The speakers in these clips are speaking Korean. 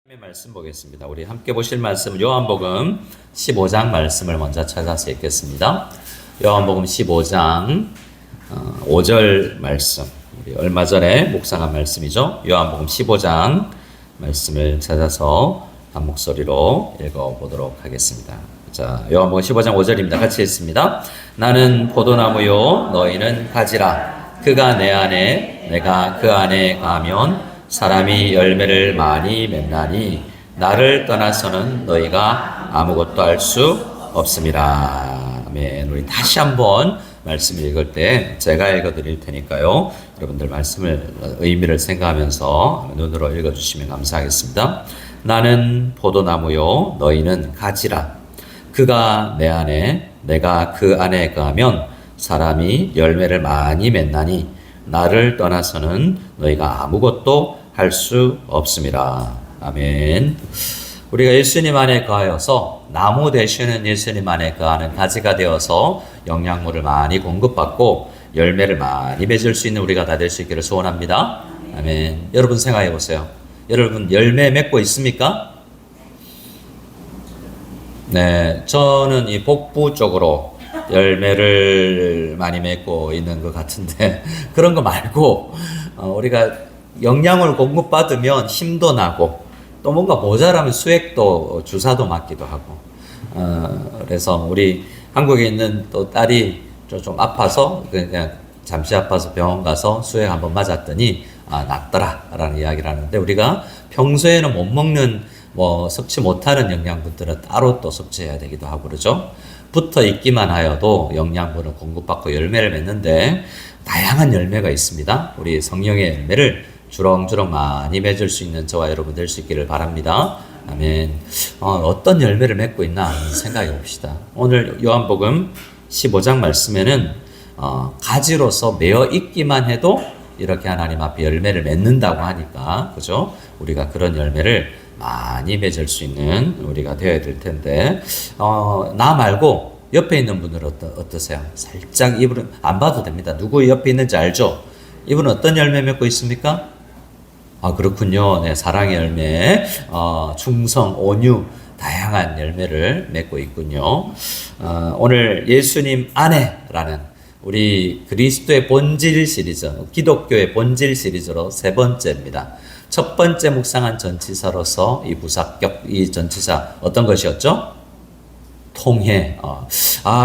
말씀 보겠습니다. 우리 함께 보실 말씀 요한복음 15장 말씀을 먼저 찾아서 읽겠습니다. 요한복음 15장 5절 말씀, 우리 얼마 전에 묵상한 말씀이죠. 요한복음 15장 말씀을 찾아서 한 목소리로 읽어보도록 하겠습니다. 자, 요한복음 15장 5절입니다. 같이 읽습니다. 나는 포도나무요 너희는 가지라. 그가 내 안에 내가 그 안에 가면 사람이 열매를 많이 맺나니 나를 떠나서는 너희가 아무것도 할 수 없습니다. 아멘. 우리 다시 한번 말씀 읽을 때 제가 읽어드릴 테니까요. 여러분들 말씀을 의미를 생각하면서 눈으로 읽어주시면 감사하겠습니다. 나는 포도나무요 너희는 가지라. 그가 내 안에 내가 그 안에 가면 사람이 열매를 많이 맺나니 나를 떠나서는 너희가 아무것도 할 수 없습니다. 아멘. 우리가 예수님 안에 거하여서 나무 되시는 예수님 안에 거하는 가지가 되어서 영양분을 많이 공급받고 열매를 많이 맺을 수 있는 우리가 다 될 수 있기를 소원합니다. 아멘. 여러분 생각해 보세요. 여러분 열매 맺고 있습니까? 네, 저는 이 복부 쪽으로 열매를 많이 맺고 있는 것 같은데 그런 거 말고 우리가 영양을 공급받으면 힘도 나고 또 뭔가 모자라면 수액도 주사도 맞기도 하고 그래서 우리 한국에 있는 또 딸이 좀 아파서 그냥 잠시 아파서 병원 가서 수액 한번 맞았더니 낫더라 라는 이야기를 하는데 우리가 평소에는 못 먹는 섭취 못하는 영양분들은 따로 또 섭취해야 되기도 하고 그러죠. 붙어 있기만 하여도 영양분을 공급받고 열매를 맺는데 다양한 열매가 있습니다. 우리 성령의 열매를 주렁주렁 많이 맺을 수 있는 저와 여러분 될 수 있기를 바랍니다. 아멘. 어떤 열매를 맺고 있나 생각해 봅시다. 오늘 요한복음 15장 말씀에는 가지로서 매어 있기만 해도 이렇게 하나님 앞에 열매를 맺는다고 하니까 그죠? 우리가 그런 열매를 많이 맺을 수 있는 우리가 되어야 될 텐데 나 말고 옆에 있는 분들은 어떠세요? 살짝 이분은 안 봐도 됩니다. 누구 옆에 있는지 알죠? 이분은 어떤 열매 맺고 있습니까? 그렇군요. 네, 사랑의 열매, 충성, 온유, 다양한 열매를 맺고 있군요. 오늘 예수님 안에라는 우리 그리스도의 본질 시리즈, 기독교의 본질 시리즈로 세 번째입니다. 첫 번째 묵상한 전치사로서 이 부사격, 이 전치사 어떤 것이었죠? 통해.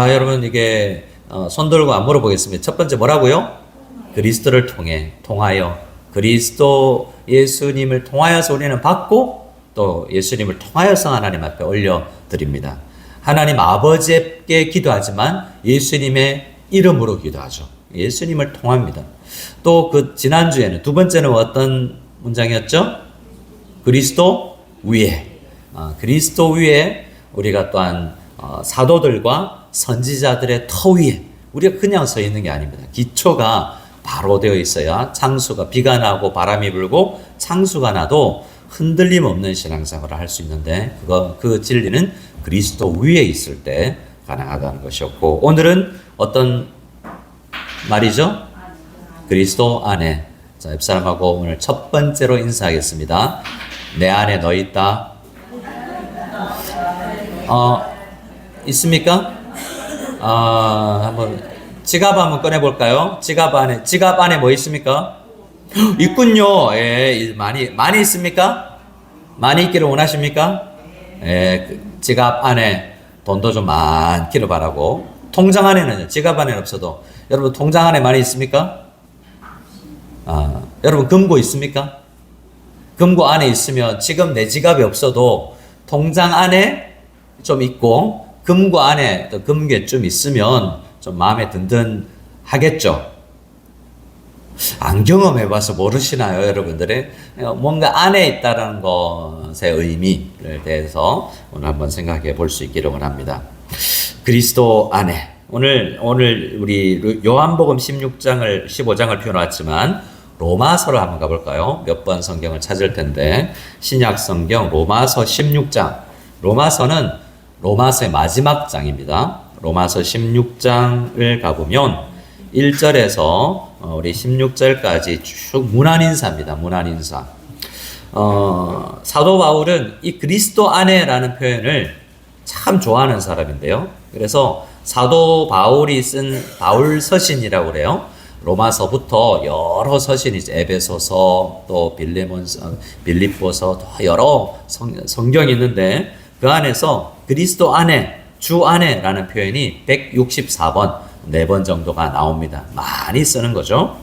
여러분 이게 손 들고 안 물어보겠습니다. 첫 번째 뭐라고요? 그리스도를 통하여 그리스도 예수님을 통하여서 우리는 받고 또 예수님을 통하여서 하나님 앞에 올려드립니다. 하나님 아버지께 기도하지만 예수님의 이름으로 기도하죠. 예수님을 통합니다. 또 그 지난주에는 두 번째는 어떤 문장이었죠? 그리스도 위에. 그리스도 위에 우리가 또한 사도들과 선지자들의 터 위에 우리가 그냥 서 있는 게 아닙니다. 기초가 바로 되어 있어야 창수가 비가 나고 바람이 불고 창수가 나도 흔들림 없는 신앙생활을 할 수 있는데 그 진리는 그리스도 위에 있을 때 가능하다는 것이었고 오늘은 어떤 말이죠? 그리스도 안에. 자, 옆사람하고 오늘 첫 번째로 인사하겠습니다. 내 안에 너 있다. 있습니까? 한번 지갑 한번 꺼내볼까요? 지갑 안에 뭐 있습니까? 있군요. 예, 많이 있습니까? 많이 있기를 원하십니까? 예, 지갑 안에 돈도 좀 많기를 바라고. 통장 안에는요? 지갑 안에는 없어도. 여러분, 통장 안에 많이 있습니까? 여러분, 금고 있습니까? 금고 안에 있으면 지금 내 지갑이 없어도 통장 안에 좀 있고, 금고 안에 또 금괴 좀 있으면 좀 마음에 든든하겠죠. 안 경험해봐서 모르시나요, 여러분들이? 뭔가 안에 있다는 것의 의미를 대해서 오늘 한번 생각해 볼 수 있기를 원합니다. 그리스도 안에. 오늘 우리 요한복음 15장을 펴놓았지만 로마서를 한번 가볼까요? 몇 번 성경을 찾을 텐데 신약 성경 로마서 16장. 로마서는 로마서의 마지막 장입니다. 로마서 16장을 가보면 1절에서 우리 16절까지 쭉 문안인사입니다. 문안인사. 사도 바울은 이 그리스도 안에라는 표현을 참 좋아하는 사람인데요. 그래서 사도 바울이 쓴 바울 서신이라고 그래요. 로마서부터 여러 서신이 에베소서 또 빌립보서 또 여러 성경이 있는데 그 안에서 그리스도 안에 주 안에라는 표현이 164번 4번 정도가 나옵니다. 많이 쓰는 거죠.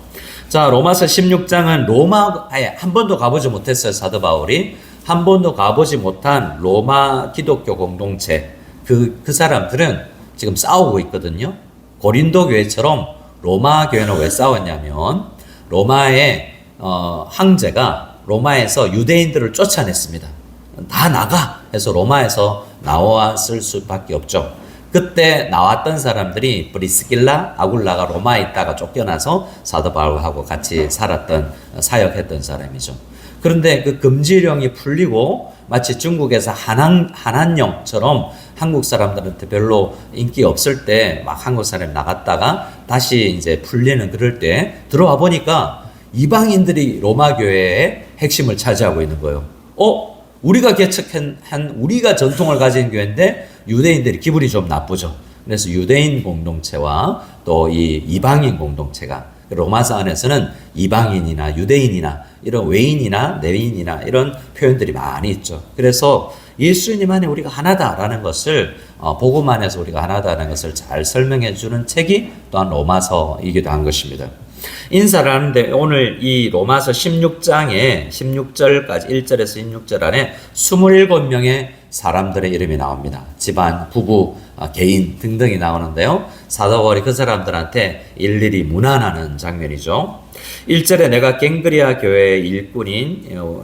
자, 로마서 16장은 로마에 한 번도 가보지 못했어요. 사도 바울이 한 번도 가보지 못한 로마 기독교 공동체 그 사람들은 지금 싸우고 있거든요. 고린도 교회처럼 로마 교회는 왜 싸웠냐면 로마의 황제가 로마에서 유대인들을 쫓아냈습니다. 다 나가 해서 로마에서 나왔을 수밖에 없죠. 그때 나왔던 사람들이 브리스길라, 아굴라가 로마에 있다가 쫓겨나서 사도 바울하고 같이 살았던 사역했던 사람이죠. 그런데 그 금지령이 풀리고 마치 중국에서 한한령처럼 한국 사람들한테 별로 인기 없을 때 막 한국 사람이 나갔다가 다시 이제 풀리는 그럴 때 들어와 보니까 이방인들이 로마 교회의 핵심을 차지하고 있는 거예요. 우리가 개척한 우리가 전통을 가진 교회인데 유대인들이 기분이 좀 나쁘죠. 그래서 유대인 공동체와 또 이 이방인 공동체가 로마서 안에서는 이방인이나 유대인이나 이런 외인이나 내인이나 이런 표현들이 많이 있죠. 그래서 예수님 안에 우리가 하나다라는 것을 복음 안에서 우리가 하나다라는 것을 잘 설명해 주는 책이 또한 로마서이기도 한 것입니다. 인사를 하는데 오늘 이 로마서 16장에 16절까지 1절에서 16절 안에 27명의 사람들의 이름이 나옵니다. 집안, 부부, 개인 등등이 나오는데요. 사도 바울이 그 사람들한테 일일이 문안하는 장면이죠. 1절에 내가 갱그리아 교회의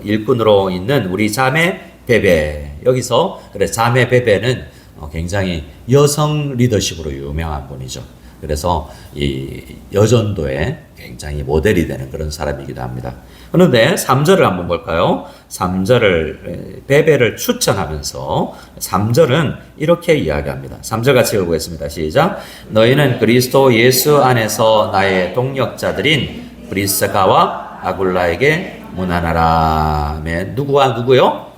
일꾼으로 있는 우리 자매 베베. 여기서 그래 자매 베베는 굉장히 여성 리더십으로 유명한 분이죠. 그래서 이 여전도에 굉장히 모델이 되는 그런 사람이기도 합니다. 그런데 3절을 한번 볼까요? 3절을 베베를 추천하면서 3절은 이렇게 이야기합니다. 3절 같이 읽어보겠습니다. 시작. 너희는 그리스도 예수 안에서 나의 동역자들인 브리스가와 아굴라에게 문안하라. 누구요?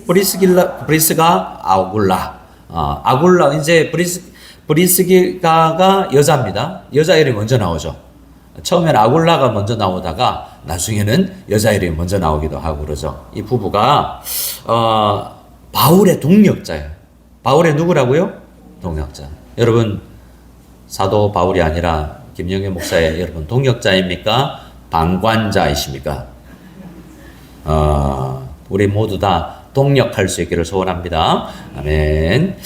브리스가 아굴라. 아굴라 이제 브리스가가 여자입니다. 여자 이름이 먼저 나오죠. 처음에는 아굴라가 먼저 나오다가 나중에는 여자 이름이 먼저 나오기도 하고 그러죠. 이 부부가 바울의 동역자예요. 바울의 누구라고요? 동역자. 여러분 사도 바울이 아니라 김영현 목사의 여러분 동역자입니까? 방관자이십니까? 우리 모두 다 동역할 수 있기를 소원합니다. 아멘.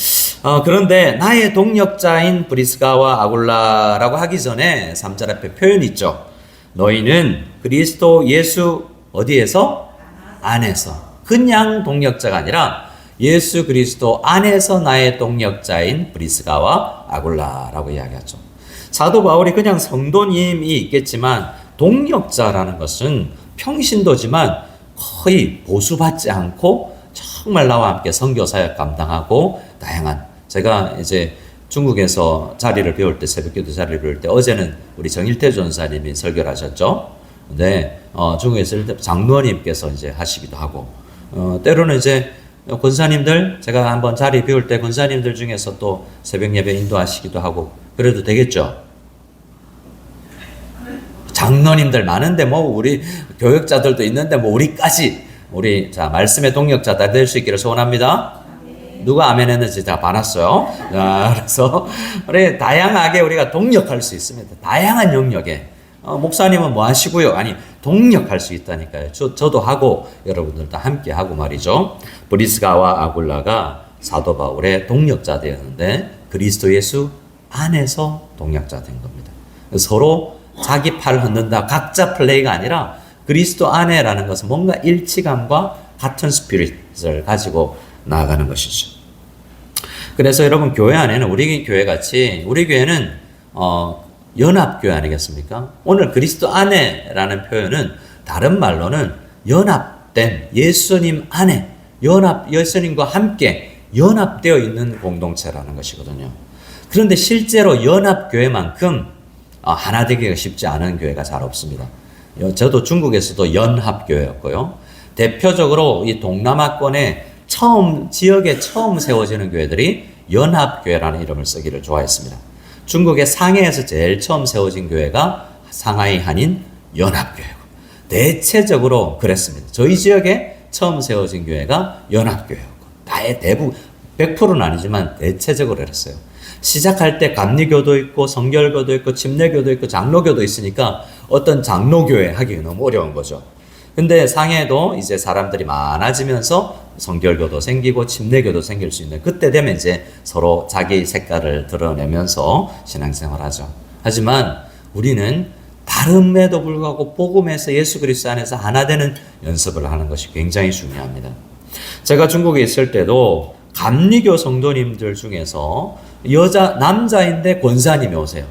그런데 나의 동역자인 브리스가와 아굴라라고 하기 전에 3절 앞에 표현이 있죠. 너희는 그리스도 예수 어디에서? 안에서. 그냥 동역자가 아니라 예수 그리스도 안에서 나의 동역자인 브리스가와 아굴라라고 이야기하죠. 사도 바울이 그냥 성도님이 있겠지만 동역자라는 것은 평신도지만 거의 보수받지 않고 정말 나와 함께 선교 사역 감당하고 다양한 제가 이제 중국에서 자리를 배울 때 새벽기도 자리를 배울 때 어제는 우리 정일태 전사님이 설교를 하셨죠. 근데 중국에서 있을 때 장로님께서 이제 하시기도 하고 때로는 이제 권사님들 제가 한번 자리 배울 때 권사님들 중에서 또 새벽 예배 인도하시기도 하고 그래도 되겠죠. 장로님들 많은데 뭐 우리 교역자들도 있는데 뭐 우리까지 우리 자 말씀의 동역자 다 될 수 있기를 소원합니다. 누가 아멘 했는지 다 받았어요. 그래서 우리 다양하게 우리가 동역할 수 있습니다. 다양한 영역에 목사님은 뭐 하시고요? 아니 동역할 수 있다니까요. 저도 하고 여러분들도 함께 하고 말이죠. 브리스가와 아굴라가 사도 바울의 동역자 되었는데 그리스도 예수 안에서 동역자 된 겁니다. 서로 자기 팔 흔든다 각자 플레이가 아니라 그리스도 안에라는 것은 뭔가 일치감과 같은 스피릿을 가지고 나아가는 것이죠. 그래서 여러분 교회 안에는 우리 교회 같이 우리 교회는 연합교회 아니겠습니까? 오늘 그리스도 안에라는 표현은 다른 말로는 연합된 예수님 안에 예수님과 함께 연합되어 있는 공동체라는 것이거든요. 그런데 실제로 연합교회만큼 하나 되기가 쉽지 않은 교회가 잘 없습니다. 저도 중국에서도 연합교회였고요. 대표적으로 이 동남아권에 지역에 처음 세워지는 교회들이 연합교회라는 이름을 쓰기를 좋아했습니다. 중국의 상해에서 제일 처음 세워진 교회가 상하이 한인 연합교회고, 대체적으로 그랬습니다. 저희 지역에 처음 세워진 교회가 연합교회였고, 대부분 100%는 아니지만 대체적으로 그랬어요. 시작할 때 감리교도 있고 성결교도 있고 침례교도 있고 장로교도 있으니까 어떤 장로교회 하기가 너무 어려운 거죠. 근데 상해도 이제 사람들이 많아지면서 성결교도 생기고 침례교도 생길 수 있는, 그때 되면 이제 서로 자기 색깔을 드러내면서 신앙생활을 하죠. 하지만 우리는 다름에도 불구하고 복음에서 예수 그리스도 안에서 하나 되는 연습을 하는 것이 굉장히 중요합니다. 제가 중국에 있을 때도 감리교 성도님들 중에서 남자인데 권사님이 오세요.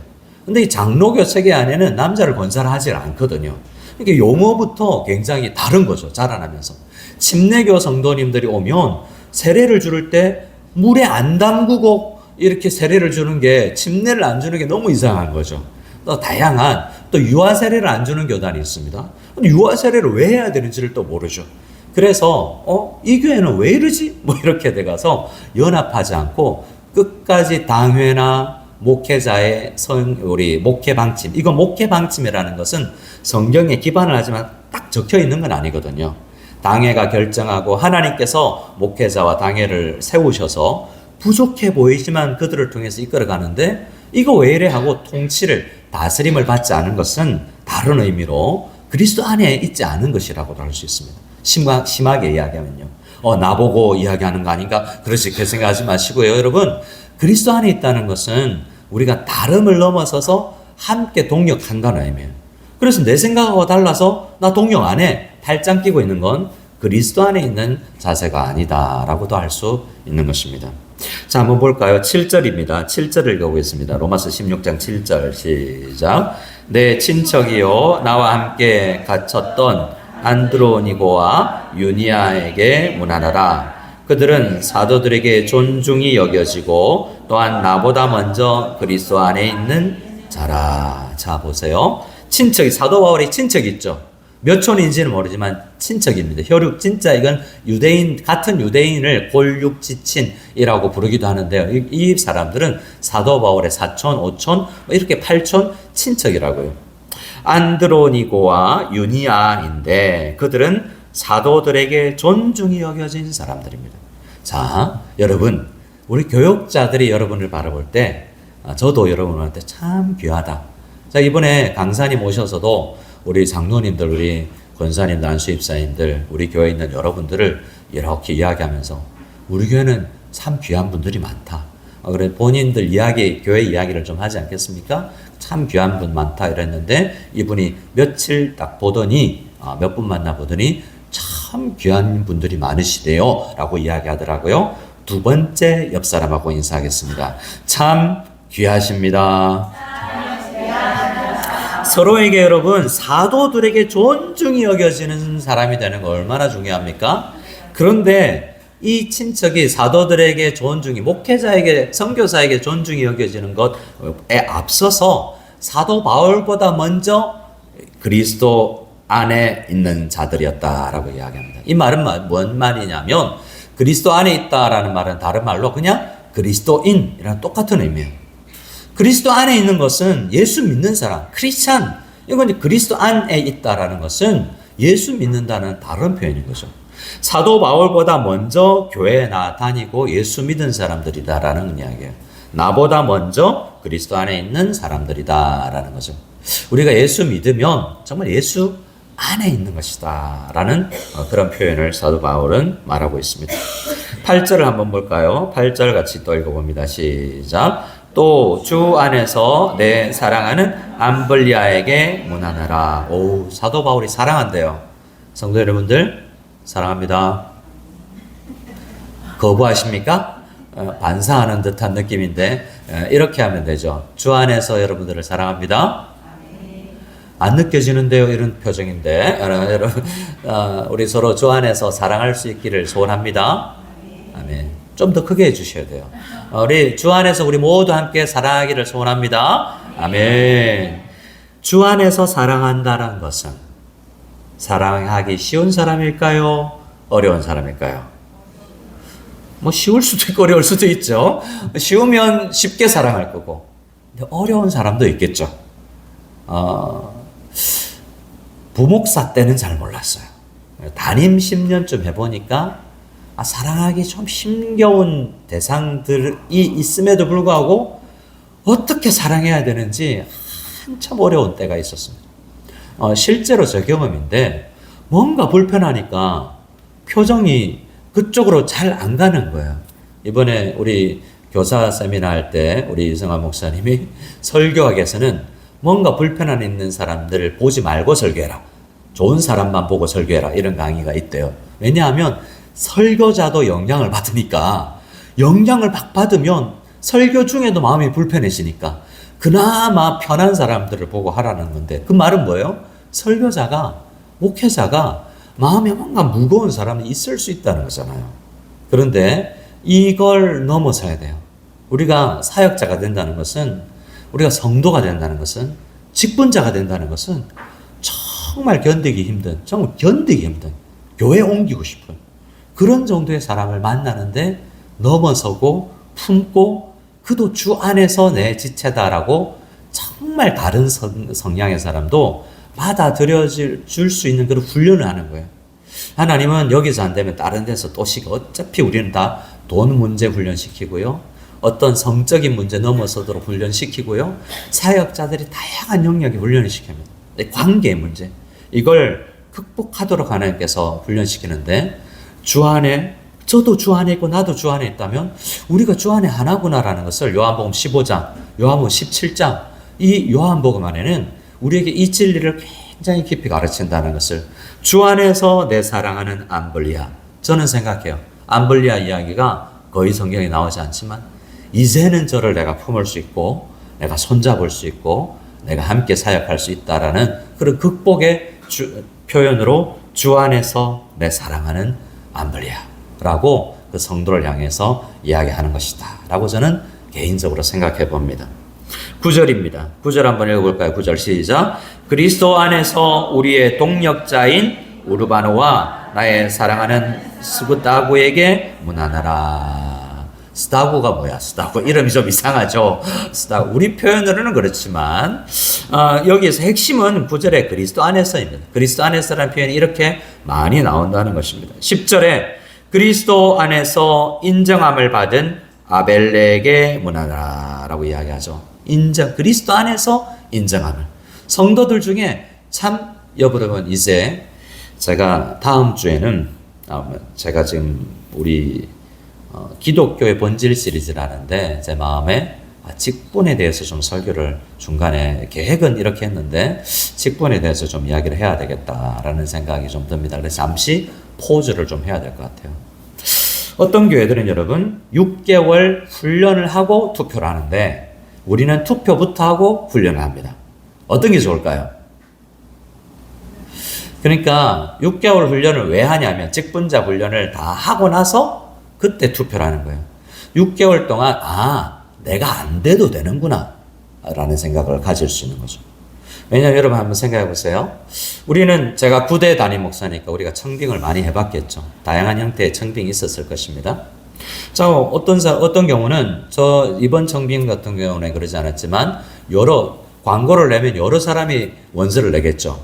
근데 이 장로교 체계 안에는 남자를 권사를 하지 않거든요. 이게 용어부터 굉장히 다른 거죠. 자라나면서. 침례교 성도님들이 오면 세례를 줄 때 물에 안 담그고 이렇게 세례를 주는 게, 침례를 안 주는 게 너무 이상한 거죠. 또 다양한, 또 유아 세례를 안 주는 교단이 있습니다. 근데 유아 세례를 왜 해야 되는지를 또 모르죠. 그래서 이 교회는 왜 이러지? 뭐 이렇게 돼가서 연합하지 않고 끝까지 당회나 목회자의 우리 목회 방침, 이거 목회 방침이라는 것은 성경에 기반을 하지만 딱 적혀 있는 건 아니거든요. 당회가 결정하고 하나님께서 목회자와 당회를 세우셔서 부족해 보이지만 그들을 통해서 이끌어가는데, 이거 왜 이래 하고 통치를, 다스림을 받지 않은 것은 다른 의미로 그리스도 안에 있지 않은 것이라고도 할 수 있습니다. 심하게 이야기하면요. 나보고 이야기하는 거 아닌가? 그렇게 생각하지 마시고요. 여러분, 그리스도 안에 있다는 것은 우리가 다름을 넘어서서 함께 동역한다는 의미예요. 그래서 내 생각하고 달라서 나 동역 안 해, 탈장 끼고 있는 건 그리스도 안에 있는 자세가 아니다라고도 할 수 있는 것입니다. 자, 한번 볼까요? 7절입니다. 7절을 읽어보겠습니다. 로마서 16장 7절 시작. 내 친척이요 나와 함께 갇혔던 안드로니고와 유니아에게 문안하라. 그들은 사도들에게 존중이 여겨지고 또한 나보다 먼저 그리스도 안에 있는 자라. 자, 보세요. 친척이, 사도 바울의 친척이 있죠. 몇 촌인지는 모르지만 친척입니다. 혈육, 진짜 이건 같은 유대인을 골육지친이라고 부르기도 하는데요. 이 사람들은 사도 바울의 사촌, 오촌, 이렇게 8촌 친척이라고요. 안드로니고와 유니아인데 그들은 사도들에게 존중이 여겨진 사람들입니다. 자, 여러분, 우리 교역자들이 여러분을 바라볼 때, 저도 여러분한테 참 귀하다. 자, 이번에 강사님 오셔서도 우리 장로님들, 우리 권사님들, 안수입사님들, 우리 교회에 있는 여러분들을 이렇게 이야기하면서 우리 교회는 참 귀한 분들이 많다. 그래 본인들 교회 이야기를 좀 하지 않겠습니까? 참 귀한 분 많다 이랬는데, 이분이 며칠 딱 보더니, 몇 분 만나보더니 참 귀한 분들이 많으시대요 라고 이야기하더라고요. 두 번째 옆 사람하고 인사하겠습니다. 참 귀하십니다. 서로에게, 여러분, 사도들에게 존중이 여겨지는 사람이 되는 거 얼마나 중요합니까? 그런데 이 친척이 사도들에게 존중이, 목회자에게, 선교사에게 존중이 여겨지는 것에 앞서서 사도 바울보다 먼저 그리스도 안에 있는 자들이었다라고 이야기합니다. 이 말은 뭔 말이냐면, 그리스도 안에 있다라는 말은 다른 말로 그냥 그리스도인이랑 똑같은 의미예요. 그리스도 안에 있는 것은 예수 믿는 사람, 크리스찬, 이건 그리스도 안에 있다라는 것은 예수 믿는다는 다른 표현인 거죠. 사도 바울보다 먼저 교회에 다니고 예수 믿은 사람들이다라는 이야기예요. 나보다 먼저 그리스도 안에 있는 사람들이다라는 거죠. 우리가 예수 믿으면 정말 예수 안에 있는 것이다 라는 그런 표현을 사도 바울은 말하고 있습니다. 8절을 한번 볼까요? 8절 같이 또 읽어봅니다. 시작. 또 주 안에서 내 사랑하는 암블리아에게 문안하라. 오, 사도 바울이 사랑한대요. 성도 여러분들, 사랑합니다. 거부하십니까? 반사하는 듯한 느낌인데, 이렇게 하면 되죠. 주 안에서 여러분들을 사랑합니다. 안 느껴지는데요, 이런 표정인데, 여러분, 우리 서로 주 안에서 사랑할 수 있기를 소원합니다. 아멘. 좀 더 크게 해주셔야 돼요. 우리 주 안에서 우리 모두 함께 사랑하기를 소원합니다. 아멘. 주 안에서 사랑한다는 것은 사랑하기 쉬운 사람일까요? 어려운 사람일까요? 뭐 쉬울 수도 있고 어려울 수도 있죠. 쉬우면 쉽게 사랑할 거고, 근데 어려운 사람도 있겠죠. 부목사 때는 잘 몰랐어요. 담임 10년쯤 해보니까 사랑하기 좀 힘겨운 대상들이 있음에도 불구하고 어떻게 사랑해야 되는지 한참 어려운 때가 있었습니다. 실제로 제 경험인데, 뭔가 불편하니까 표정이 그쪽으로 잘 안 가는 거예요. 이번에 우리 교사 세미나 할 때 우리 이성환 목사님이 설교학에서는 뭔가 불편한 있는 사람들을 보지 말고 설교해라, 좋은 사람만 보고 설교해라, 이런 강의가 있대요. 왜냐하면 설교자도 영향을 받으니까, 영향을 막 받으면 설교 중에도 마음이 불편해지니까 그나마 편한 사람들을 보고 하라는 건데, 그 말은 뭐예요? 설교자가, 목회자가 마음에 뭔가 무거운 사람이 있을 수 있다는 거잖아요. 그런데 이걸 넘어서야 돼요. 우리가 사역자가 된다는 것은, 우리가 성도가 된다는 것은, 직분자가 된다는 것은 정말 견디기 힘든, 정말 견디기 힘든, 교회 옮기고 싶은 그런 정도의 사람을 만나는데 넘어서고 품고, 그도 주 안에서 내 지체다라고 정말 다른 성향의 사람도 받아들여줄 수 있는 그런 훈련을 하는 거예요. 하나님은 여기서 안 되면 다른 데서 또 시켜. 어차피 우리는 다 돈 문제 훈련시키고요, 어떤 성적인 문제 넘어서도록 훈련시키고요, 사역자들이 다양한 영역에 훈련을 시킵니다. 관계의 문제, 이걸 극복하도록 하나님께서 훈련시키는데, 주 안에, 저도 주 안에 있고 나도 주 안에 있다면 우리가 주 안에 하나구나라는 것을 요한복음 15장, 요한복음 17장, 이 요한복음 안에는 우리에게 이 진리를 굉장히 깊이 가르친다는 것을, 주 안에서 내 사랑하는 암블리아, 저는 생각해요. 암블리아 이야기가 거의 성경에 나오지 않지만 이제는 저를 내가 품을 수 있고, 내가 손잡을 수 있고, 내가 함께 사역할 수 있다라는 그런 극복의 표현으로 주 안에서 내 사랑하는 암블리아라고 그 성도를 향해서 이야기하는 것이다 라고 저는 개인적으로 생각해 봅니다. 9절입니다. 9절 한번 읽어볼까요? 9절 시작. 그리스도 안에서 우리의 동력자인 우르바노와 나의 사랑하는 스구다구에게 문안하라. 스다구가 뭐야? 스다구 이름이 좀 이상하죠. 스다구, 우리 표현으로는 그렇지만 여기에서 핵심은 9절에 그리스도 안에서입니다. 그리스도 안에서라는 표현이 이렇게 많이 나온다는 것입니다. 10절에 그리스도 안에서 인정함을 받은 아벨레에게 문안하라 라고 이야기하죠. 인정, 그리스도 안에서 인정함을. 성도들 중에 참, 여러분, 이제 제가 다음 주에는 제가 지금 우리 기독교의 본질 시리즈를 하는데, 제 마음에 직분에 대해서 좀 설교를 중간에 계획은 이렇게 했는데 직분에 대해서 좀 이야기를 해야 되겠다라는 생각이 좀 듭니다. 그래서 잠시 포즈를 좀 해야 될 것 같아요. 어떤 교회들은 여러분 6개월 훈련을 하고 투표를 하는데, 우리는 투표부터 하고 훈련을 합니다. 어떤 게 좋을까요? 그러니까 6개월 훈련을 왜 하냐면, 직분자 훈련을 다 하고 나서 그때 투표를 하는 거예요. 6개월 동안 내가 안 돼도 되는구나 라는 생각을 가질 수 있는 거죠. 왜냐하면 여러분 한번 생각해 보세요. 우리는, 제가 구대 담임 목사니까 우리가 청빙을 많이 해봤겠죠. 다양한 형태의 청빙이 있었을 것입니다. 자, 어떤 경우는, 저 이번 청빙 같은 경우는 그러지 않았지만 여러 광고를 내면 여러 사람이 원서를 내겠죠.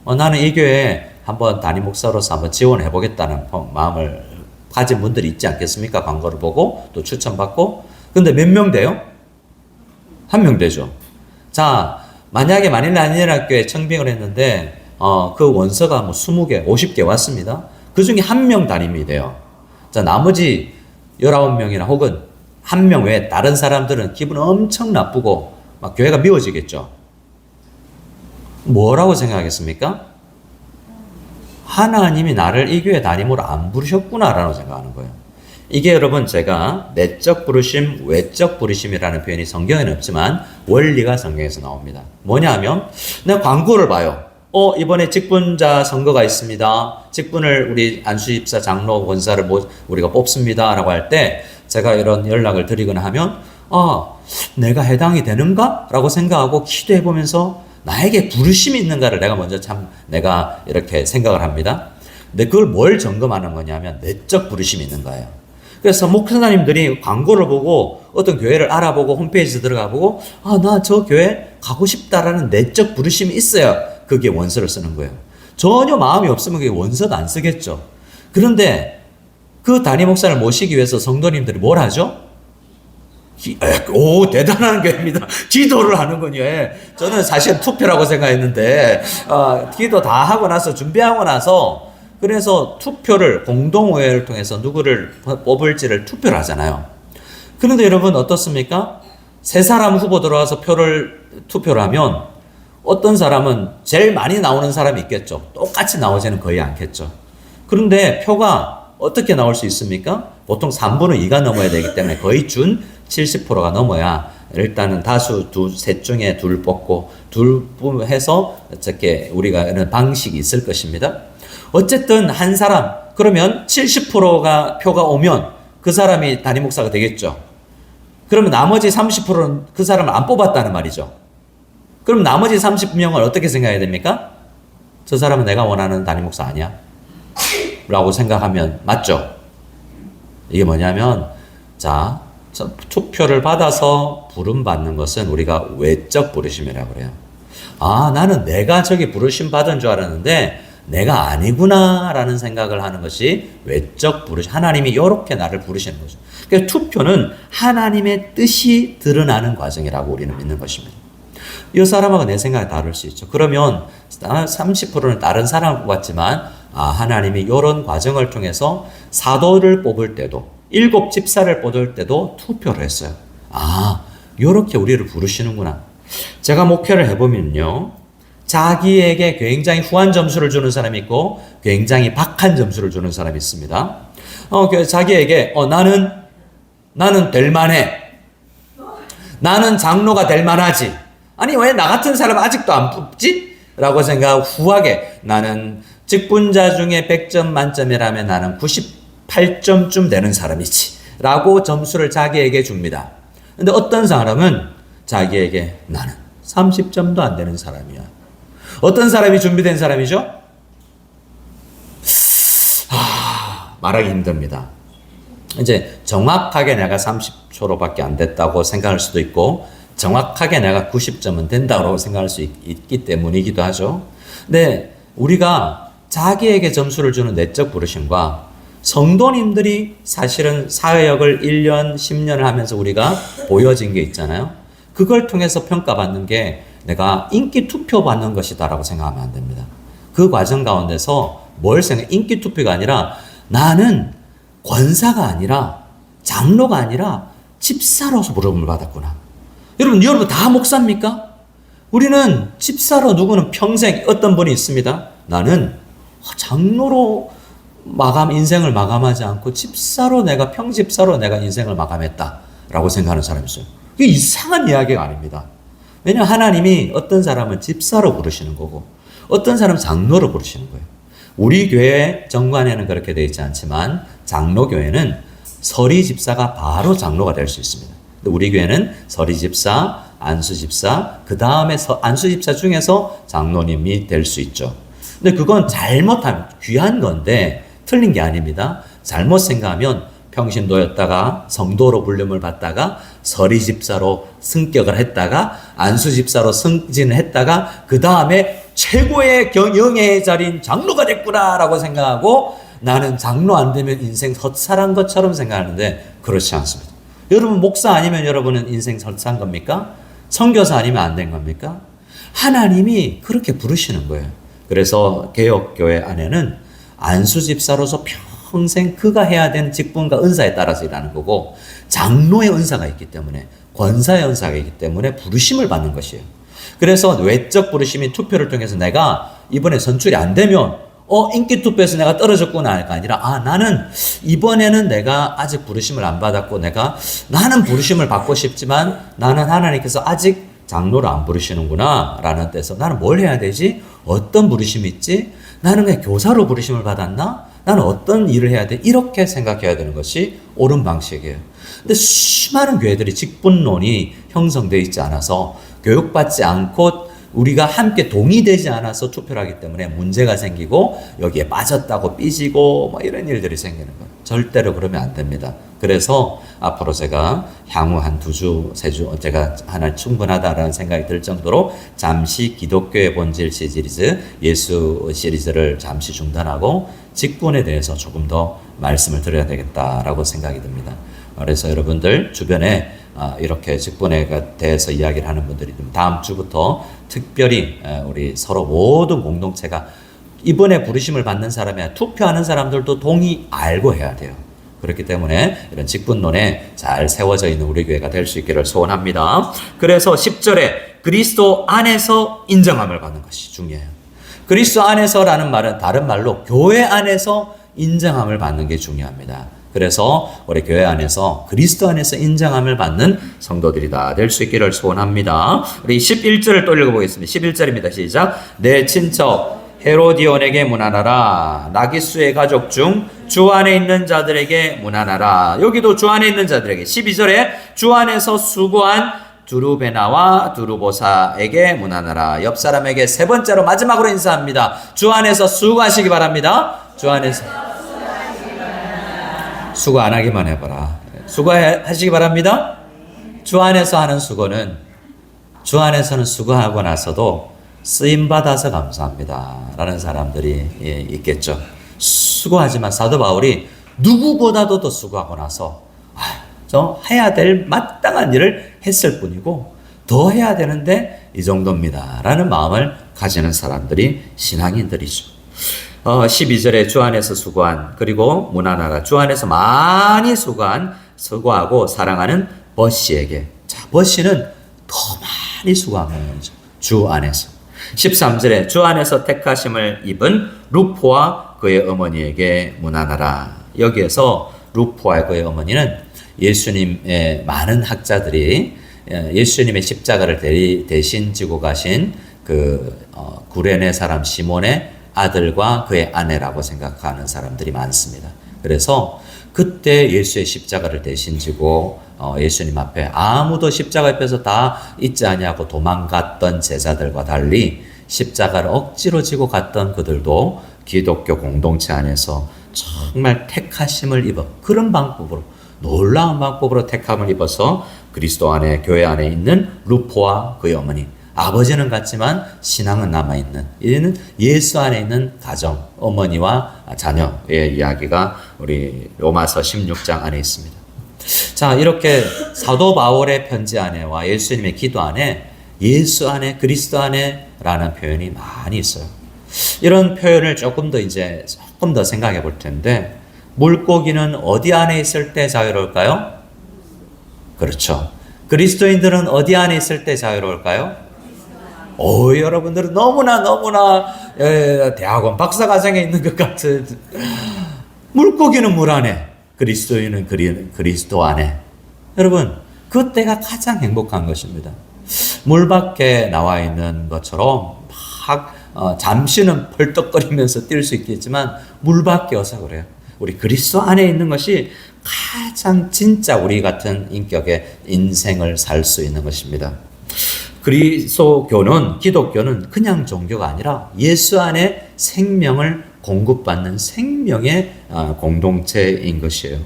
나는 이 교회에 한번 담임 목사로서 한번 지원해 보겠다는 마음을 가진 분들이 있지 않겠습니까? 광고를 보고 또 추천받고. 근데 몇 명 돼요? 한 명 되죠. 자, 만약에 만일학교에 청빙을 했는데 그 원서가 뭐 20개, 50개 왔습니다. 그 중에 한 명 담임이 돼요. 자, 나머지 19명이나 혹은 한 명 외에 다른 사람들은 기분 엄청 나쁘고 막 교회가 미워지겠죠. 뭐라고 생각하겠습니까? 하나님이 나를 이 교회 담임으로 안 부르셨구나라고 생각하는 거예요. 이게 여러분, 제가 내적 부르심, 외적 부르심이라는 표현이 성경에는 없지만 원리가 성경에서 나옵니다. 뭐냐 하면, 내가 광고를 봐요. 이번에 직분자 선거가 있습니다. 직분을 우리 안수집사 장로 권사를 우리가 뽑습니다 라고 할 때 제가 이런 연락을 드리거나 하면 내가 해당이 되는가? 라고 생각하고 기도해 보면서 나에게 부르심이 있는가를 내가 먼저 내가 이렇게 생각을 합니다. 근데 그걸 뭘 점검하는 거냐면 내적 부르심이 있는 거예요. 그래서 목사님들이 광고를 보고 어떤 교회를 알아보고 홈페이지 들어가 보고 나 저 교회 가고 싶다라는 내적 부르심이 있어야 그게 원서를 쓰는 거예요. 전혀 마음이 없으면 그게 원서도 안 쓰겠죠. 그런데 그 담임 목사를 모시기 위해서 성도님들이 뭘 하죠? 대단한 교회입니다. 기도를 하는군요. 저는 사실 투표라고 생각했는데, 기도 다 하고 나서, 준비하고 나서, 그래서 투표를, 공동의회를 통해서 누구를 뽑을지를 투표를 하잖아요. 그런데 여러분 어떻습니까? 세 사람 후보 들어와서 투표를 하면, 어떤 사람은 제일 많이 나오는 사람이 있겠죠. 똑같이 나오지는 거의 않겠죠. 그런데 표가 어떻게 나올 수 있습니까? 보통 3분의 2가 넘어야 되기 때문에 거의 준 70%가 넘어야 일단은 다수 셋 중에 둘 뽑고 둘 해서 어떻게 우리가 하는 방식이 있을 것입니다. 어쨌든 한 사람 그러면 70%가 표가 오면 그 사람이 담임 목사가 되겠죠. 그러면 나머지 30%는 그 사람을 안 뽑았다는 말이죠. 그럼 나머지 30명을 어떻게 생각해야 됩니까? 저 사람은 내가 원하는 담임 목사 아니야? 라고 생각하면 맞죠? 이게 뭐냐면 투표를 받아서 부름받는 것은 우리가 외적 부르심이라고 그래요. 나는 내가 저기 부르심 받은 줄 알았는데 내가 아니구나 라는 생각을 하는 것이 외적 부르심. 하나님이 이렇게 나를 부르시는 거죠. 그러니까 투표는 하나님의 뜻이 드러나는 과정이라고 우리는 믿는 것입니다. 이 사람하고 내 생각이 다를 수 있죠. 그러면 30%는 다른 사람 같지만 하나님이 이런 과정을 통해서 사도를 뽑을 때도 7 집사를 뽑을 때도 투표를 했어요. 이렇게 우리를 부르시는구나. 제가 목회를 해보면요. 자기에게 굉장히 후한 점수를 주는 사람이 있고 굉장히 박한 점수를 주는 사람이 있습니다. 자기에게 나는 될 만해. 나는 장로가 될 만하지. 아니 왜 나 같은 사람 아직도 안 뽑지? 라고 생각하고 후하게 나는 직분자 중에 100점 만점이라면 나는 98점쯤 되는 사람이지 라고 점수를 자기에게 줍니다. 근데 어떤 사람은 자기에게 나는 30점도 안 되는 사람이야. 어떤 사람이 준비된 사람이죠? 말하기 힘듭니다. 이제 정확하게 내가 30초로밖에 안 됐다고 생각할 수도 있고 정확하게 내가 90점은 된다고 생각할 수 있기 때문이기도 하죠. 근데 우리가 자기에게 점수를 주는 내적 부르심과 성도님들이 사실은 사역을 1년, 10년을 하면서 우리가 보여진 게 있잖아요. 그걸 통해서 평가받는 게 내가 인기 투표 받는 것이다라고 생각하면 안 됩니다. 그 과정 가운데서 인기 투표가 아니라 나는 권사가 아니라 장로가 아니라 집사로서 부름을 받았구나. 여러분 다 목사입니까? 우리는 집사로 누구는 평생 어떤 분이 있습니다. 나는 장로로 인생을 마감하지 않고 평집사로 내가 인생을 마감했다라고 생각하는 사람이 있어요. 이게 이상한 이야기가 아닙니다. 왜냐하면 하나님이 어떤 사람은 집사로 부르시는 거고 어떤 사람은 장로로 부르시는 거예요. 우리 교회 정관에는 그렇게 되어 있지 않지만 장로교회는 서리 집사가 바로 장로가 될 수 있습니다. 우리 교회는 서리 집사, 안수 집사, 그 다음에 안수 집사 중에서 장로님이 될 수 있죠. 근데 그건 잘못하면 귀한 건데 틀린 게 아닙니다. 잘못 생각하면 평신도였다가 성도로 불림을 받다가 서리 집사로 승격을 했다가 안수 집사로 승진을 했다가 그 다음에 최고의 영예의 자리인 장로가 됐구나라고 생각하고 나는 장로 안 되면 인생 헛살한 것처럼 생각하는데 그렇지 않습니다. 여러분 목사 아니면 여러분은 인생 헛산 겁니까? 선교사 아니면 안 된 겁니까? 하나님이 그렇게 부르시는 거예요. 그래서 개혁교회 안에는 안수 집사로서 평생 그가 해야 되는 직분과 은사에 따라서 일하는 거고 장로의 은사가 있기 때문에 권사의 은사가 있기 때문에 부르심을 받는 것이에요. 그래서 외적 부르심인 투표를 통해서 내가 이번에 선출이 안 되면 인기 투표에서 내가 떨어졌구나 할까 아니라 나는 이번에는 내가 아직 부르심을 안 받았고 나는 부르심을 받고 싶지만 나는 하나님께서 아직 장로를 안 부르시는구나 라는 데서 나는 뭘 해야 되지? 어떤 부르심이 있지? 나는 그냥 교사로 부르심을 받았나? 나는 어떤 일을 해야 돼? 이렇게 생각해야 되는 것이 옳은 방식이에요. 근데 수많은 교회들이 직분론이 형성되어 있지 않아서 교육받지 않고 우리가 함께 동의되지 않아서 투표를 하기 때문에 문제가 생기고 여기에 빠졌다고 삐지고 뭐 이런 일들이 생기는 거예요. 절대로 그러면 안 됩니다. 그래서 앞으로 제가 향후 한 2주, 3주 제가 하나 충분하다라는 생각이 들 정도로 잠시 기독교의 본질 시리즈, 예수 시리즈를 잠시 중단하고 직분에 대해서 조금 더 말씀을 드려야 되겠다라고 생각이 듭니다. 그래서 여러분들 주변에 이렇게 직분에 대해서 이야기를 하는 분들이 다음 주부터 특별히 우리 서로 모든 공동체가 이번에 부르심을 받는 사람이야 투표하는 사람들도 동의 알고 해야 돼요. 그렇기 때문에 이런 직분론에 잘 세워져 있는 우리 교회가 될 수 있기를 소원합니다. 그래서 10절에 그리스도 안에서 인정함을 받는 것이 중요해요. 그리스도 안에서라는 말은 다른 말로 교회 안에서 인정함을 받는 게 중요합니다. 그래서 우리 교회 안에서 그리스도 안에서 인정함을 받는 성도들이 다 될 수 있기를 소원합니다. 우리 11절을 또 읽어보겠습니다. 11절입니다. 시작. 내 친척 헤로디온에게 문안하라. 나기수의 가족 중 주 안에 있는 자들에게 문안하라. 여기도 주 안에 있는 자들에게. 12절에 주 안에서 수고한 두루베나와 두루보사에게 문안하라. 옆 사람에게 세 번째로 마지막으로 인사합니다. 주 안에서 수고하시기 바랍니다. 주 안에서 수고 안 하기만 해봐라. 수고하시기 바랍니다. 주 안에서 하는 수고는 주 안에서는 수고하고 나서도 쓰임받아서 감사합니다 라는 사람들이 있겠죠. 수고하지만 사도 바울이 누구보다도 더 수고하고 나서 저 해야 될 마땅한 일을 했을 뿐이고 더 해야 되는데 이 정도입니다 라는 마음을 가지는 사람들이 신앙인들이죠. 12절에 주 안에서 수고한, 그리고 문안하라. 주 안에서 많이 수고하고 사랑하는 버씨에게. 자, 버씨는 더 많이 수고한 거죠. 주 안에서. 13절에 주 안에서 택하심을 입은 루포와 그의 어머니에게 문안하라. 여기에서 루포와 그의 어머니는 예수님의 많은 학자들이 예수님의 십자가를 대신 지고 가신 구레네 사람 시몬의 아들과 그의 아내라고 생각하는 사람들이 많습니다. 그래서 그때 예수의 십자가를 대신 지고 예수님 앞에 아무도 십자가 옆에서 다 있지 아니하고 도망갔던 제자들과 달리 십자가를 억지로 지고 갔던 그들도 기독교 공동체 안에서 정말 택하심을 입어 그런 방법으로 놀라운 방법으로 택함을 입어서 그리스도 안에 교회 안에 있는 루포와 그의 어머니, 아버지는 같지만 신앙은 남아있는, 이는 예수 안에 있는 가정, 어머니와 자녀의 이야기가 우리 로마서 16장 안에 있습니다. 자, 이렇게 사도 바울의 편지 안에와 예수님의 기도 안에 예수 안에, 그리스도 안에 라는 표현이 많이 있어요. 이런 표현을 조금 더 생각해 볼 텐데, 물고기는 어디 안에 있을 때 자유로울까요? 그렇죠. 그리스도인들은 어디 안에 있을 때 자유로울까요? 여러분들은 너무나 대학원 박사과정에 있는 것 같은. 물고기는 물 안에, 그리스도인은 그리스도 안에. 여러분, 그때가 가장 행복한 것입니다. 물 밖에 나와 있는 것처럼 잠시는 펄떡거리면서 뛸 수 있겠지만 물 밖에 어서 그래요. 우리 그리스도 안에 있는 것이 가장 진짜 우리 같은 인격의 인생을 살 수 있는 것입니다. 그리스도교는, 기독교는 그냥 종교가 아니라 예수 안에 생명을 공급받는 생명의 공동체인 것이에요.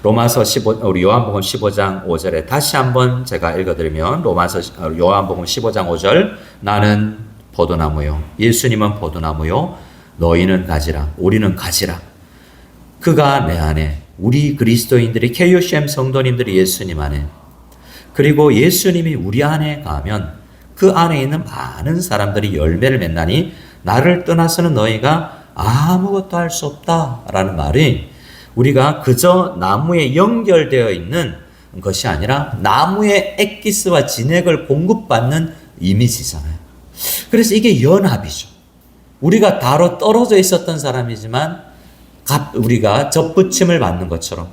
우리 요한복음 15장 5절에 다시 한번 제가 읽어드리면, 요한복음 15장 5절, 나는 포도나무요, 예수님은 포도나무요, 너희는 가지라, 우리는 가지라. 그가 내 안에, 우리 그리스도인들이, KUCM 성도님들이 예수님 안에, 그리고 예수님이 우리 안에 가면 그 안에 있는 많은 사람들이 열매를 맺나니 나를 떠나서는 너희가 아무것도 할 수 없다라는 말이, 우리가 그저 나무에 연결되어 있는 것이 아니라 나무의 액기스와 진액을 공급받는 이미지잖아요. 그래서 이게 연합이죠. 우리가 다로 떨어져 있었던 사람이지만 우리가 접붙임을 받는 것처럼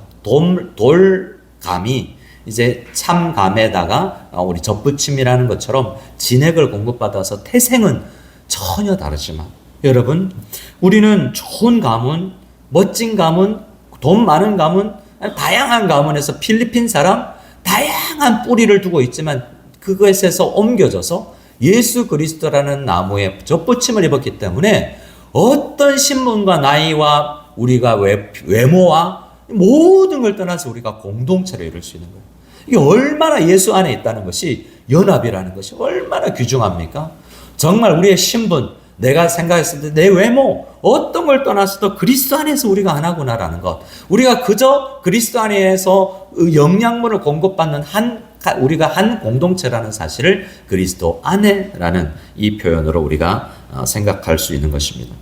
돌감이 이제 참감에다가 우리 접붙임이라는 것처럼 진액을 공급받아서 태생은 전혀 다르지만, 여러분, 우리는 좋은 가문, 멋진 가문, 돈 많은 가문, 다양한 가문에서 필리핀 사람, 다양한 뿌리를 두고 있지만 그것에서 옮겨져서 예수 그리스도라는 나무에 접붙임을 입었기 때문에 어떤 신분과 나이와 우리가 외모와 모든 걸 떠나서 우리가 공동체를 이룰 수 있는 거예요. 이게 얼마나 예수 안에 있다는 것이, 연합이라는 것이 얼마나 귀중합니까? 정말 우리의 신분, 내가 생각했을 때 내 외모, 어떤 걸 떠나서도 그리스도 안에서 우리가 하나구나라는 것. 우리가 그저 그리스도 안에서 영양분을 공급받는 우리가 한 공동체라는 사실을 그리스도 안에라는 이 표현으로 우리가 생각할 수 있는 것입니다.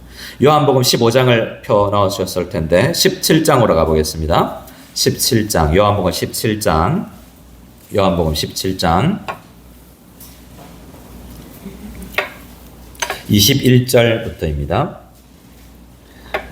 요한복음 15장을 펴 넣으셨을 텐데 17장으로 가보겠습니다. 17장, 요한복음 17장, 요한복음 17장 21절부터입니다.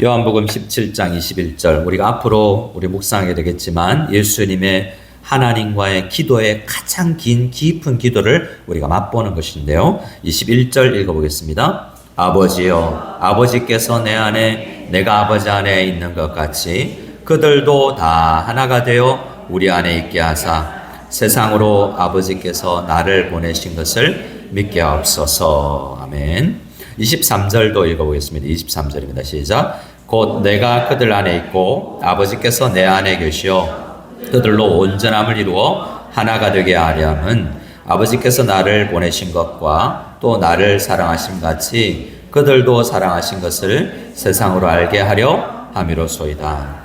요한복음 17장 21절, 우리가 앞으로 우리 묵상하게 되겠지만 예수님의 하나님과의 기도의 가장 긴 깊은 기도를 우리가 맛보는 것인데요. 21절 읽어보겠습니다. 아버지여, 아버지께서 내 안에 내가 아버지 안에 있는 것 같이 그들도 다 하나가 되어 우리 안에 있게 하사 세상으로 아버지께서 나를 보내신 것을 믿게 하옵소서. 아멘. 23절도 읽어보겠습니다. 23절입니다. 시작. 곧 내가 그들 안에 있고 아버지께서 내 안에 계시어 그들로 온전함을 이루어 하나가 되게 하려 함은 아버지께서 나를 보내신 것과 또 나를 사랑하심 같이 그들도 사랑하신 것을 세상으로 알게 하려 함이로소이다.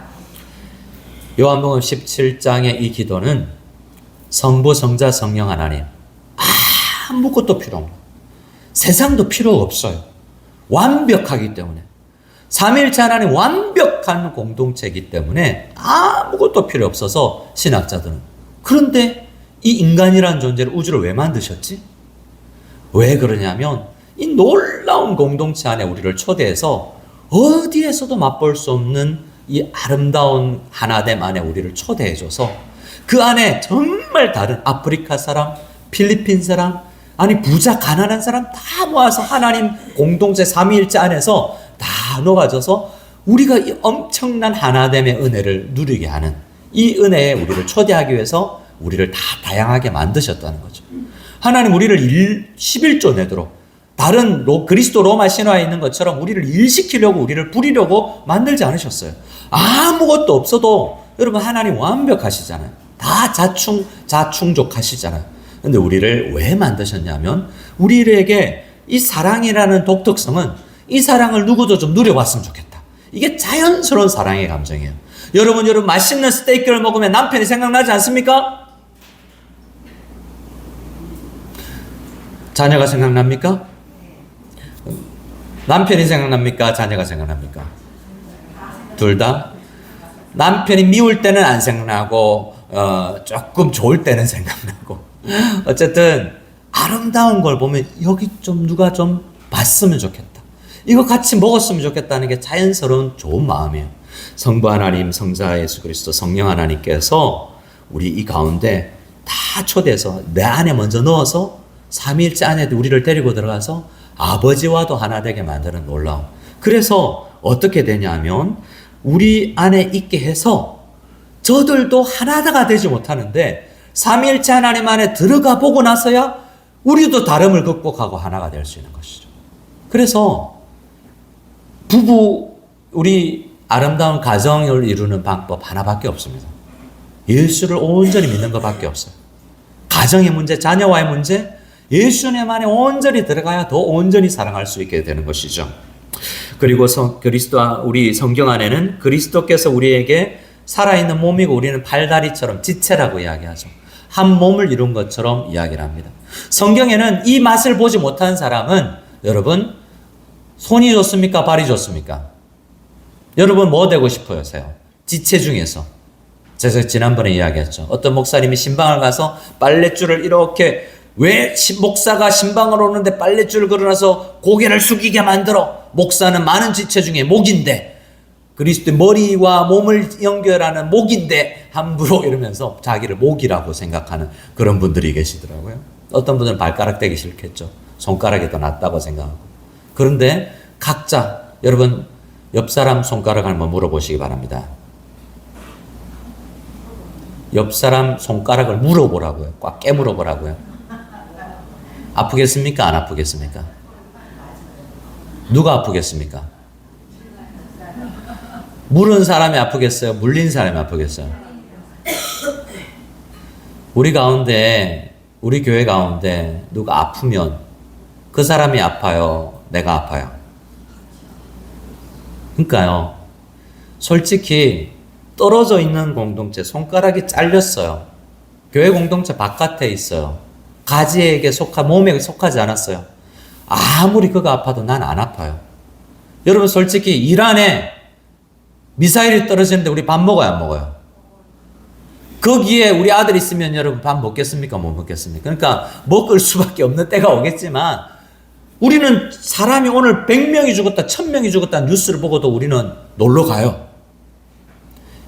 요한복음 17장의 이 기도는 성부, 성자, 성령 하나님 아무것도 필요 없는, 세상도 필요 없어요. 완벽하기 때문에, 삼위일체 하나님 완벽한 공동체이기 때문에 아무것도 필요 없어서 신학자들은, 그런데 이 인간이라는 존재를, 우주를 왜 만드셨지? 왜 그러냐면 이 놀라운 공동체 안에 우리를 초대해서 어디에서도 맛볼 수 없는 이 아름다운 하나됨 안에 우리를 초대해줘서 그 안에 정말 다른 아프리카 사람, 필리핀 사람, 아니 부자 가난한 사람 다 모아서 하나님 공동체 삼위일체 안에서 다 녹아져서 우리가 이 엄청난 하나됨의 은혜를 누리게 하는 이 은혜에 우리를 초대하기 위해서 우리를 다 다양하게 만드셨다는 거죠. 하나님 우리를 11조 내도록 다른 그리스도 로마 신화에 있는 것처럼 우리를 일시키려고, 우리를 부리려고 만들지 않으셨어요. 아무것도 없어도 여러분 하나님 완벽하시잖아요. 다 자충족하시잖아요. 근데 우리를 왜 만드셨냐면 우리에게 이 사랑이라는 독특성은 이 사랑을 누구도 좀 누려봤으면 좋겠다. 이게 자연스러운 사랑의 감정이에요. 여러분 맛있는 스테이크를 먹으면 남편이 생각나지 않습니까? 자녀가 생각납니까? 남편이 생각납니까? 자녀가 생각납니까? 둘 다? 남편이 미울 때는 안 생각나고 조금 좋을 때는 생각나고, 어쨌든 아름다운 걸 보면 여기 좀 누가 좀 봤으면 좋겠다, 이거 같이 먹었으면 좋겠다는 게 자연스러운 좋은 마음이에요. 성부 하나님, 성자 예수 그리스도, 성령 하나님께서 우리 이 가운데 다 초대해서 내 안에 먼저 넣어서 삼위일체 안에 우리를 데리고 들어가서 아버지와도 하나 되게 만드는 놀라움. 그래서 어떻게 되냐면 우리 안에 있게 해서 저들도 하나가 되지 못하는데 삼위일체 하나님 안에 들어가 보고 나서야 우리도 다름을 극복하고 하나가 될 수 있는 것이죠. 그래서 우리 아름다운 가정을 이루는 방법 하나밖에 없습니다. 예수를 온전히 믿는 것밖에 없어요. 가정의 문제, 자녀와의 문제, 예수님 안에 온전히 들어가야 더 온전히 사랑할 수 있게 되는 것이죠. 그리고 우리 성경 안에는 그리스도께서 우리에게 살아있는 몸이고 우리는 팔다리처럼 지체라고 이야기하죠. 한 몸을 이룬 것처럼 이야기를 합니다. 성경에는 이 맛을 보지 못한 사람은 여러분 손이 좋습니까? 발이 좋습니까? 여러분 뭐 되고 싶어요? 지체 중에서. 제가 지난번에 이야기했죠. 어떤 목사님이 신방을 가서 빨랫줄을 이렇게, 왜 목사가 신방을 오는데 빨랫줄을 걸어놔서 고개를 숙이게 만들어? 목사는 많은 지체 중에 목인데, 그리스도의 머리와 몸을 연결하는 목인데 함부로 이러면서 자기를 목이라고 생각하는 그런 분들이 계시더라고요. 어떤 분들은 발가락 떼기 싫겠죠. 손가락이 더 낫다고 생각하고. 그런데 각자, 여러분 옆 사람 손가락을 한번 물어보시기 바랍니다. 옆 사람 손가락을 물어보라고요. 꽉 깨물어 보라고요. 아프겠습니까? 안 아프겠습니까? 누가 아프겠습니까? 물은 사람이 아프겠어요? 물린 사람이 아프겠어요? 우리 가운데, 우리 교회 가운데 누가 아프면 그 사람이 아파요? 내가 아파요? 그러니까요. 솔직히 떨어져 있는 공동체, 손가락이 잘렸어요. 교회 공동체 바깥에 있어요. 가지에게 몸에 속하지 않았어요. 아무리 그가 아파도 난 안 아파요. 여러분 솔직히 이란에 미사일이 떨어지는데 우리 밥 먹어요, 안 먹어요? 거기에 우리 아들 있으면 여러분 밥 먹겠습니까? 못 먹겠습니까? 그러니까 먹을 수밖에 없는 때가 오겠지만 우리는 사람이 오늘 100명이 죽었다, 1000명이 죽었다는 뉴스를 보고도 우리는 놀러 가요.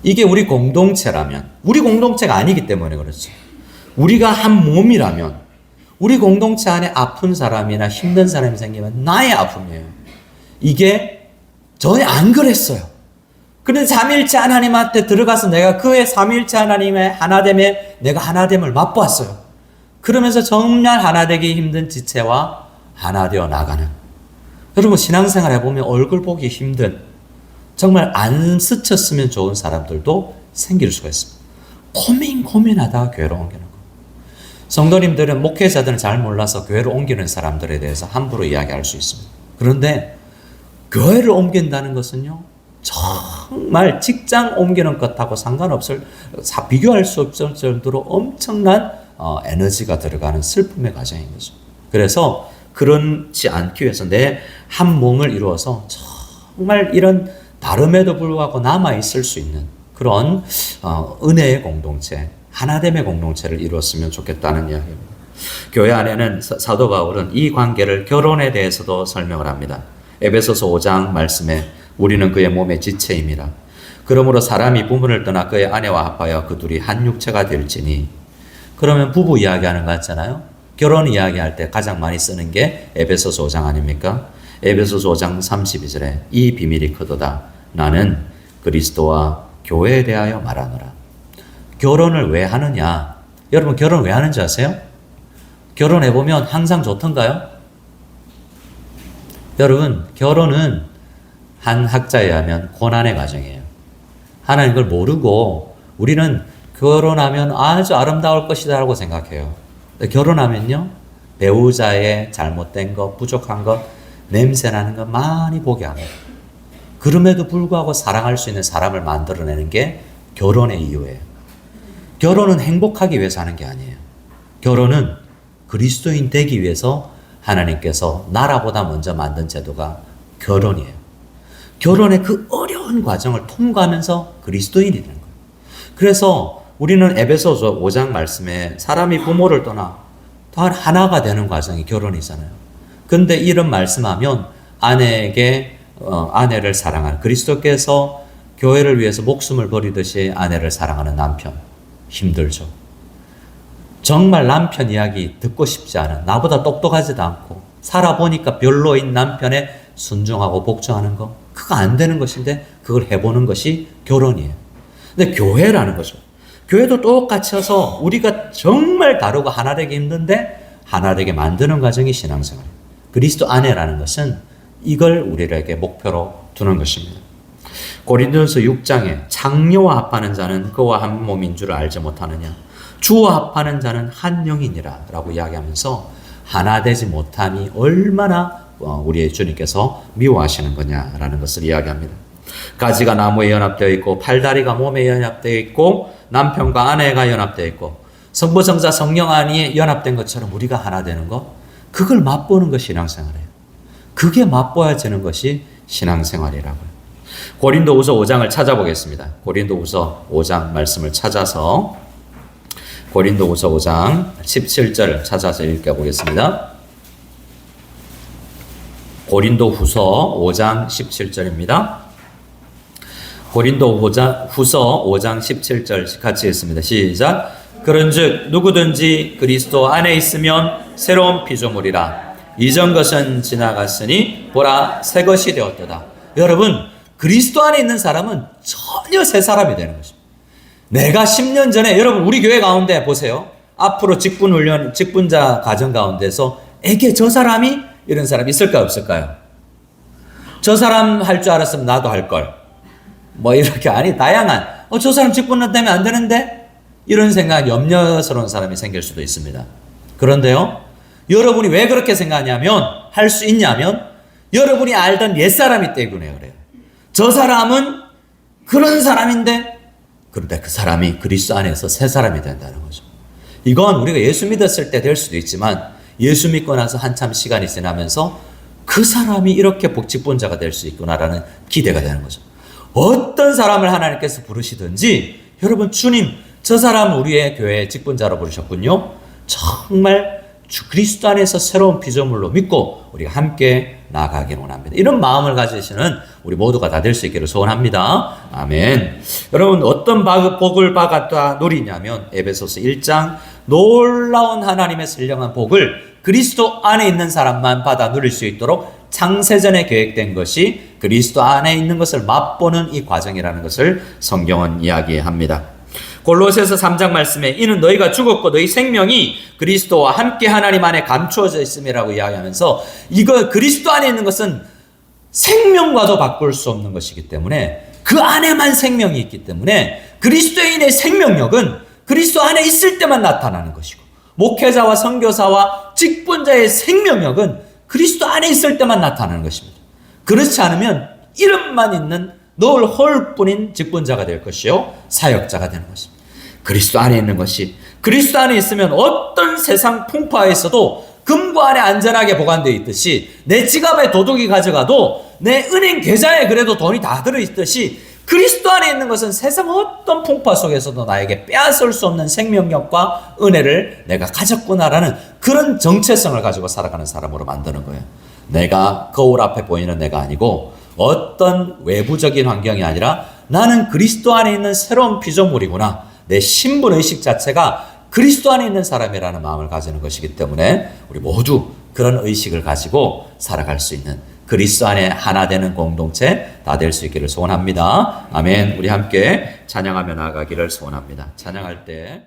이게 우리 공동체라면, 우리 공동체가 아니기 때문에 그렇죠. 우리가 한 몸이라면, 우리 공동체 안에 아픈 사람이나 힘든 사람이 생기면 나의 아픔이에요. 이게 전혀 안 그랬어요. 그런데 삼위일체 하나님한테 들어가서 내가 그의 삼위일체 하나님의 하나됨에 내가 하나됨을 맛보았어요. 그러면서 정말 하나되기 힘든 지체와 하나 되어 나가는. 여러분 신앙생활 해보면 얼굴 보기 힘든, 정말 안 스쳤으면 좋은 사람들도 생길 수가 있습니다. 고민하다가 교회로 옮기는 거. 성도님들은, 목회자들은 잘 몰라서 교회로 옮기는 사람들에 대해서 함부로 이야기할 수 있습니다. 그런데 교회를 옮긴다는 것은요, 정말 직장 옮기는 것하고 상관없을, 비교할 수 없을 정도로 엄청난 에너지가 들어가는 슬픔의 과정인 거죠. 그래서 그렇지 않기 위해서 내 한 몸을 이루어서 정말 이런 다름에도 불구하고 남아있을 수 있는 그런 은혜의 공동체, 하나됨의 공동체를 이루었으면 좋겠다는 이야기입니다. 교회 안에는 사도 바울은 이 관계를 결혼에 대해서도 설명을 합니다. 에베소서 5장 말씀에 우리는 그의 몸의 지체임이라. 그러므로 사람이 부모를 떠나 그의 아내와 합하여 그 둘이 한 육체가 될지니. 그러면 부부 이야기하는 거 같잖아요. 결혼 이야기할 때 가장 많이 쓰는 게 에베소서 5장 아닙니까? 에베소서 5장 32절에 이 비밀이 크도다. 나는 그리스도와 교회에 대하여 말하노라. 결혼을 왜 하느냐? 여러분 결혼 왜 하는지 아세요? 결혼해보면 항상 좋던가요? 여러분 결혼은 한 학자에 의하면 고난의 과정이에요. 하나님 그걸 모르고 우리는 결혼하면 아주 아름다울 것이다 라고 생각해요. 결혼하면요, 배우자의 잘못된 것, 부족한 것, 냄새나는 것 많이 보게 합니다. 그럼에도 불구하고 사랑할 수 있는 사람을 만들어내는 게 결혼의 이유예요. 결혼은 행복하기 위해서 하는 게 아니에요. 결혼은 그리스도인 되기 위해서 하나님께서 나라보다 먼저 만든 제도가 결혼이에요. 결혼의 그 어려운 과정을 통과하면서 그리스도인이 되는 거예요. 그래서 우리는 에베소서 5장 말씀에 사람이 부모를 떠나 다 하나가 되는 과정이 결혼이잖아요. 근데 이런 말씀하면 아내에게 아내를 사랑하는, 그리스도께서 교회를 위해서 목숨을 버리듯이 아내를 사랑하는 남편 힘들죠. 정말 남편 이야기 듣고 싶지 않은, 나보다 똑똑하지도 않고 살아보니까 별로인 남편에 순종하고 복종하는 거, 그거 안 되는 것인데 그걸 해보는 것이 결혼이에요. 근데 교회라는 거죠. 교회도 똑같이 해서 우리가 정말 다르고 하나 되기 힘든데 하나 되게 만드는 과정이 신앙생활이에요. 그리스도 안에라는 것은 이걸 우리에게 목표로 두는 것입니다. 고린도전서 6장에 장녀와 합하는 자는 그와 한 몸인 줄 알지 못하느냐, 주와 합하는 자는 한 영이니라 라고 이야기하면서 하나 되지 못함이 얼마나 우리의 주님께서 미워하시는 거냐라는 것을 이야기합니다. 가지가 나무에 연합되어 있고 팔다리가 몸에 연합되어 있고 남편과 아내가 연합되어 있고 성부 성자 성령 안에 연합된 것처럼 우리가 하나 되는 것, 그걸 맛보는 것이 신앙생활이에요. 그게 맛보아지는 것이 신앙생활이라고요. 고린도후서 5장을 찾아보겠습니다. 고린도후서 5장 말씀을 찾아서 고린도후서 5장 17절을 찾아서 읽어보겠습니다. 고린도후서 5장 17절입니다. 고린도후서 5장 17절 같이 읽습니다. 시작. 그런즉 누구든지 그리스도 안에 있으면 새로운 피조물이라. 이전 것은 지나갔으니 보라 새 것이 되었도다. 여러분 그리스도 안에 있는 사람은 전혀 새 사람이 되는 것입니다. 내가 10년 전에, 여러분 우리 교회 가운데 보세요. 앞으로 직분자 가정 가운데서 에게 저 사람이 이런 사람이 있을까요, 없을까요? 저 사람 할 줄 알았으면 나도 할 걸. 뭐 이렇게 아니 다양한 저 사람 직분만 되면 안 되는데 이런 생각 염려스러운 사람이 생길 수도 있습니다. 그런데요, 여러분이 왜 그렇게 생각하냐면 할 수 있냐면 여러분이 알던 옛사람이 때문에 그래요. 저 사람은 그런 사람인데 그런데 그 사람이 그리스도 안에서 새 사람이 된다는 거죠. 이건 우리가 예수 믿었을 때 될 수도 있지만 예수 믿고 나서 한참 시간이 지나면서 그 사람이 이렇게 복직본자가 될 수 있구나라는 기대가 되는 거죠. 어떤 사람을 하나님께서 부르시든지 여러분 주님 저 사람 우리의 교회의 직분자로 부르셨군요. 정말 주 그리스도 안에서 새로운 피조물로 믿고 우리가 함께 나아가기를 원합니다. 이런 마음을 가지시는 우리 모두가 다 될 수 있기를 소원합니다. 아멘. 여러분 어떤 복을 받았다 누리냐면 에베소서 1장 놀라운 하나님의 선량한 복을 그리스도 안에 있는 사람만 받아 누릴 수 있도록 창세전에 계획된 것이 그리스도 안에 있는 것을 맛보는 이 과정이라는 것을 성경은 이야기합니다. 골로새서 3장 말씀에 이는 너희가 죽었고 너희 생명이 그리스도와 함께 하나님 안에 감추어져 있음이라고 이야기하면서 이거 그리스도 안에 있는 것은 생명과도 바꿀 수 없는 것이기 때문에 그 안에만 생명이 있기 때문에 그리스도인의 생명력은 그리스도 안에 있을 때만 나타나는 것이고 목회자와 선교사와 직분자의 생명력은 그리스도 안에 있을 때만 나타나는 것입니다. 그렇지 않으면 이름만 있는 늘 홀뿐인 직분자가 될 것이요 사역자가 되는 것입니다. 그리스도 안에 있는 것이 그리스도 안에 있으면 어떤 세상 풍파에서도 금고 안에 안전하게 보관되어 있듯이 내 지갑에 도둑이 가져가도 내 은행 계좌에 그래도 돈이 다 들어있듯이 그리스도 안에 있는 것은 세상 어떤 풍파 속에서도 나에게 빼앗을 수 없는 생명력과 은혜를 내가 가졌구나라는 그런 정체성을 가지고 살아가는 사람으로 만드는 거예요. 내가 거울 앞에 보이는 내가 아니고 어떤 외부적인 환경이 아니라 나는 그리스도 안에 있는 새로운 피조물이구나. 내 신분의식 자체가 그리스도 안에 있는 사람이라는 마음을 가지는 것이기 때문에 우리 모두 그런 의식을 가지고 살아갈 수 있는 그리스도 안에 하나 되는 공동체 다 될 수 있기를 소원합니다. 아멘. 우리 함께 찬양하며 나아가기를 소원합니다. 찬양할 때